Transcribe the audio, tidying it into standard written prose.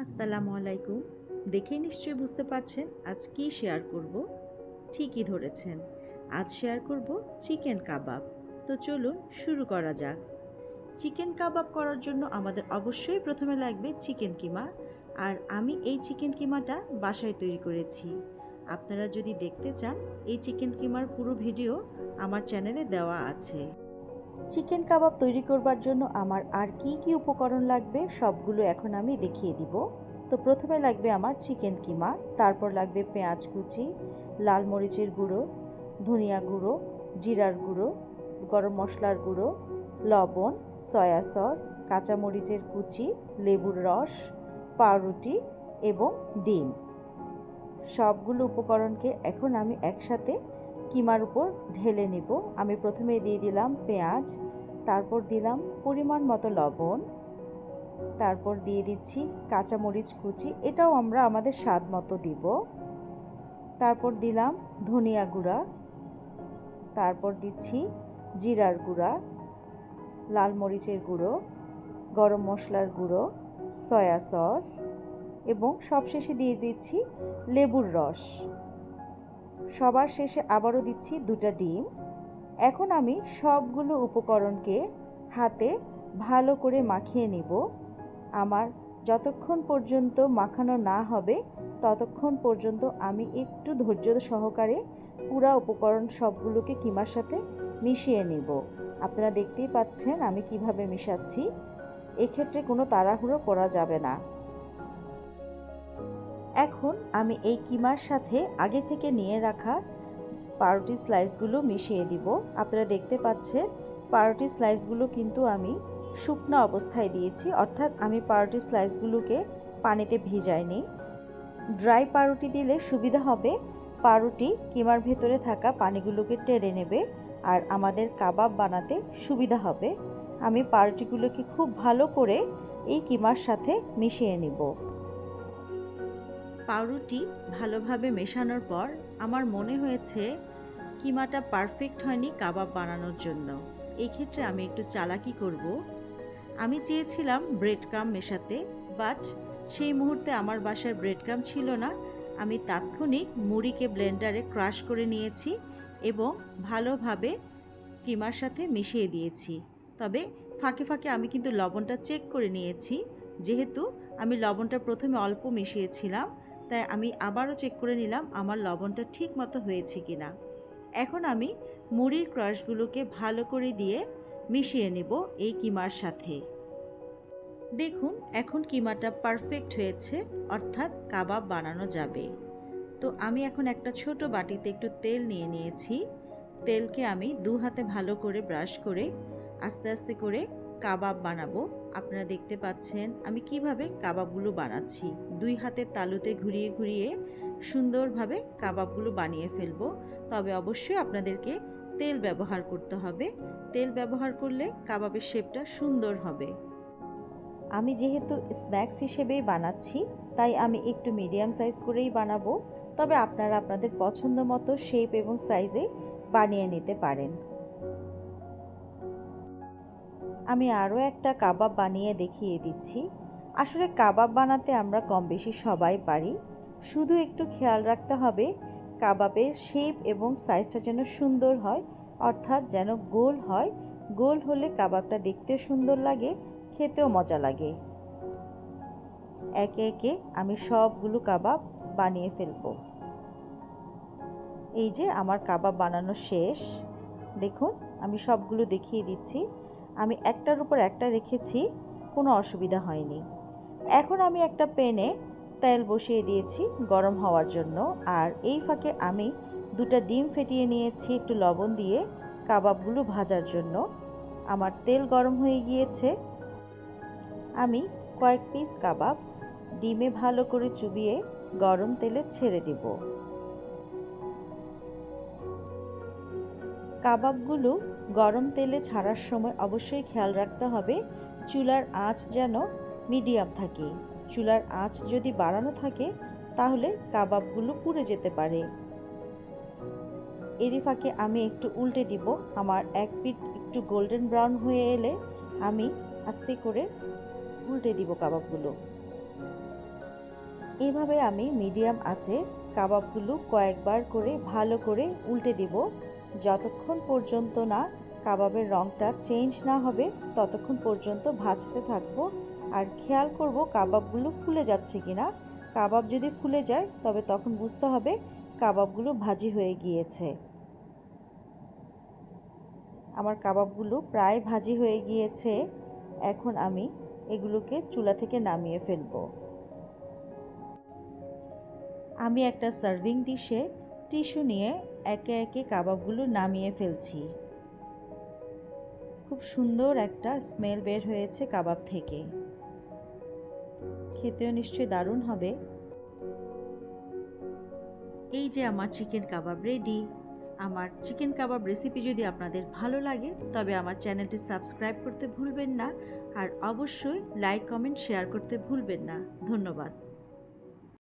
আসসালামু আলাইকুম। দেখেই নিশ্চয়ই বুঝতে পারছেন আজ কি শেয়ার করব। ঠিকই ধরেছেন, আজ শেয়ার করব চিকেন কাবাব। তো চলুন শুরু করা যাক। চিকেন কাবাব করার জন্য আমাদের অবশ্যই প্রথমে লাগবে চিকেন কিমা। আর আমি এই চিকেন কিমাটা বাসায় তৈরি করেছি। আপনারা যদি দেখতে চান এই চিকেন কিমার পুরো ভিডিও আমার চ্যানেলে দেওয়া আছে। চিকেন কাবাব তৈরি করবার জন্য আমার আর কি কি উপকরণ লাগবে সবগুলো এখন আমি দেখিয়ে দিব। তো প্রথমে লাগবে আমার চিকেন কিমা, তারপর লাগবে পেঁয়াজ কুচি, লাল মরিচের গুঁড়ো, ধনিয়া গুঁড়ো, জিরার গুঁড়ো, গরম মশলার গুঁড়ো, লবণ, সয়া সস, কাঁচামরিচের কুচি, লেবুর রস, পাউরুটি এবং ডিম। সবগুলো উপকরণকে এখন আমি একসাথে কিমার উপর ঢেলে নেব। আমি প্রথমে দিয়ে দিলাম পেঁয়াজ, তারপর দিলাম পরিমাণ মতো লবণ, তারপর দিয়ে দিচ্ছি কাঁচামরিচ কুচি, এটাও আমরা আমাদের স্বাদ মতো দিব। তারপর দিলাম ধনিয়া গুঁড়া, তারপর দিচ্ছি জিরার গুঁড়া, লাল মরিচের গুঁড়ো, গরম মশলার গুঁড়ো, সয়া সস এবং সবশেষে দিয়ে দিচ্ছি লেবুর রস। সবার শেষে আবারও দিচ্ছি 2টা ডিম। এখন আমি সবগুলো উপকরণকে হাতে ভালো করে মাখিয়ে নিব। আমার যতক্ষণ পর্যন্ত মাখানো না হবে ততক্ষণ পর্যন্ত আমি একটু ধৈর্য সহকারে পুরো উপকরণ সবগুলোকে কিমার সাথে মিশিয়ে নিব। আপনারা দেখতেই পাচ্ছেন আমি কিভাবে মিশাচ্ছি। এক্ষেত্রে কোনো তাড়াহুড়ো করা যাবে না। এখন আমি এই কিমার সাথে আগে থেকে নিয়ে রাখা পাউরুটি স্লাইসগুলো মিশিয়ে দিব। আপনারা দেখতে পাচ্ছেন পাউরুটি স্লাইসগুলো কিন্তু আমি শুকনো অবস্থায় দিয়েছি, অর্থাৎ আমি পাউরুটি স্লাইসগুলোকে পানিতে ভিজাইনি। ড্রাই পাউরুটি দিলে সুবিধা হবে, পাউরুটি কিমার ভেতরে থাকা পানিগুলোকে টেনে নেবে আর আমাদের কাবাব বানাতে সুবিধা হবে। আমি পাউরুটিগুলোকে খুব ভালো করে এই কিমার সাথে মিশিয়ে নিব। পাউরুটি ভালোভাবে মেশানোর পর আমার মনে হয়েছে কিমাটা পারফেক্ট হয়নি কাবাব বানানোর জন্য। এই ক্ষেত্রে আমি একটু চালাকি করব। আমি চেয়েছিলাম ব্রেড ক্রাম্ব মেশাতে, বাট সেই মুহূর্তে আমার বাসায় ব্রেড ক্রাম্ব ছিল না। আমি তাৎক্ষণিক মুড়িকে ব্লেন্ডারে ক্রাশ করে নিয়েছি এবং ভালোভাবে কিমার সাথে মিশিয়ে দিয়েছি। তবে ফাঁকে ফাঁকে আমি কিন্তু লবণটা চেক করে নিয়েছি। যেহেতু আমি লবণটা প্রথমে অল্প মিশিয়েছিলাম, তাই আমি আবারও চেক করে নিলাম আমার লবণটা ঠিক মতো হয়েছে কিনা। এখন আমি মুড়ির ক্রাশগুলোকে ভালো করে দিয়ে মিশিয়ে নেব এই কিমার সাথে। দেখুন এখন কিমাটা পারফেক্ট হয়েছে, অর্থাৎ কাবাব বানানো যাবে। তো আমি এখন একটা ছোট বাটিতে একটু তেল নিয়ে নিয়েছি। তেলকে আমি 2 হাতে ভালো করে ব্রাশ করে আস্তে আস্তে করে কাবাব বানাবো। আপনারা দেখতে পাচ্ছেন আমি কিভাবে কাবাবগুলো বানাচ্ছি। 2 হাতের তালুতে ঘুরিয়ে ঘুরিয়ে সুন্দরভাবে কাবাবগুলো বানিয়ে ফেলবো। তবে অবশ্যই আপনাদেরকে তেল ব্যবহার করতে হবে। তেল ব্যবহার করলে কাবাবের শেপটা সুন্দর হবে। আমি যেহেতু স্ন্যাক্স হিসেবেই বানাচ্ছি, তাই আমি একটু মিডিয়াম সাইজ করেই বানাবো। তবে আপনারা আপনাদের পছন্দ মতো শেপ এবং সাইজে বানিয়ে নিতে পারেন। আমি আরও একটা কাবাব বানিয়ে দেখিয়ে দিচ্ছি। আসলে কাবাব বানাতে আমরা কম বেশি সবাই পারি, শুধু একটু খেয়াল রাখতে হবে কাবাবের শেপ এবং সাইজটা যেন সুন্দর হয়, অর্থাৎ যেন গোল হয়। গোল হলে কাবাবটা দেখতেও সুন্দর লাগে, খেতেও মজা লাগে। একে একে আমি সবগুলো কাবাব বানিয়ে ফেলবো। এই যে আমার কাবাব বানানো শেষ। দেখুন আমি সবগুলো দেখিয়ে দিচ্ছি। আমি একটার উপর একটা রেখেছি, কোনো অসুবিধা হয়নি। এখন আমি একটা প্যানে তেল বসিয়ে দিয়েছি গরম হওয়ার জন্য। আর এই ফাঁকে আমি 2টা ডিম ফেটিয়ে নিয়েছি একটু লবণ দিয়ে কাবাবগুলো ভাজার জন্য। আমার তেল গরম হয়ে গিয়েছে। আমি কয়েক পিস কাবাব ডিমে ভালো করে চুবিয়ে গরম তেলে ছেড়ে দেব। কাবাবগুলো গরম তেলে ছাড়ার সময় অবশ্যই খেয়াল রাখতে হবে চুলার আঁচ যেন মিডিয়াম থাকে। চুলার আঁচ যদি বাড়ানো থাকে তাহলে কাবাবগুলো পুড়ে যেতে পারে। এরই ফাঁকে আমি একটু উল্টে দিব। আমার এক পিঠ একটু গোল্ডেন ব্রাউন হয়ে এলে আমি আস্তে করে উল্টে দিব কাবাবগুলো। এভাবে আমি মিডিয়াম আঁচে কাবাবগুলো কয়েকবার করে ভালো করে উল্টে দিব, যতক্ষণ পর্যন্ত না কাবাবের রঙটা চেঞ্জ না হবে ততক্ষণ পর্যন্ত ভাজতে থাকবো। আর খেয়াল করব কাবাবগুলো ফুলে যাচ্ছে কিনা। কাবাব যদি ফুলে যায় তবে তখন বুঝতে হবে কাবাবগুলো ভাজি হয়ে গিয়েছে। আমার কাবাবগুলো প্রায় ভাজি হয়ে গিয়েছে। এখন আমি এগুলোকে চুলা থেকে নামিয়ে ফেলবো। আমি একটা সার্ভিং ডিশে টিস্যু নিয়ে একে একে কাবাবগুলো নামিয়ে ফেলছি। খুব সুন্দর একটা স্মেল বের হয়েছে কাবাব থেকে। খেতেও নিশ্চয়ই দারুণ হবে। এই যে আমার চিকেন কাবাব রেডি। আমার চিকেন কাবাব রেসিপি যদি আপনাদের ভালো লাগে তবে আমার চ্যানেলটি সাবস্ক্রাইব করতে ভুলবেন না, আর অবশ্যই লাইক, কমেন্ট, শেয়ার করতে ভুলবেন না। ধন্যবাদ।